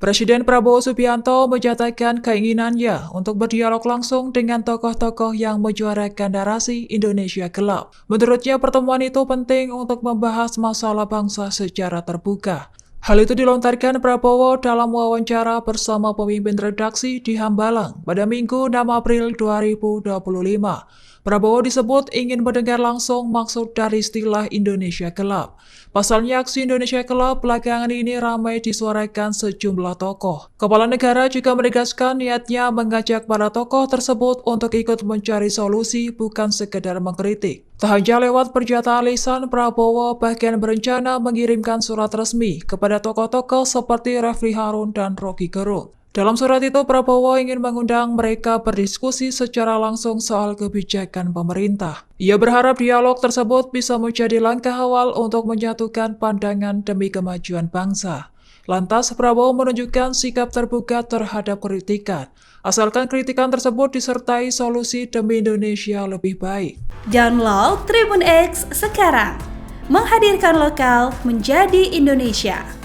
Presiden Prabowo Subianto menyatakan keinginannya untuk berdialog langsung dengan tokoh-tokoh yang menyuarakan narasi Indonesia gelap. Menurutnya, pertemuan itu penting untuk membahas masalah bangsa secara terbuka. Hal itu dilontarkan Prabowo dalam wawancara bersama pemimpin redaksi di Hambalang pada Minggu 6 April 2025. Prabowo disebut ingin mendengar langsung maksud dari istilah Indonesia gelap. Pasalnya aksi Indonesia gelap belakangan ini ramai disuarakan sejumlah tokoh. Kepala negara juga menegaskan niatnya mengajak para tokoh tersebut untuk ikut mencari solusi, bukan sekedar mengkritik. Tak hanya lewat pernyataan lisan, Prabowo bahkan berencana mengirimkan surat resmi kepada tokoh-tokoh seperti Refli Harun dan Roky Gerung. Dalam surat itu, Prabowo ingin mengundang mereka berdiskusi secara langsung soal kebijakan pemerintah. Ia berharap dialog tersebut bisa menjadi langkah awal untuk menyatukan pandangan demi kemajuan bangsa. Lantas, Prabowo menunjukkan sikap terbuka terhadap kritikan, asalkan kritikan tersebut disertai solusi demi Indonesia lebih baik. Download Tribun X sekarang, menghadirkan lokal menjadi Indonesia.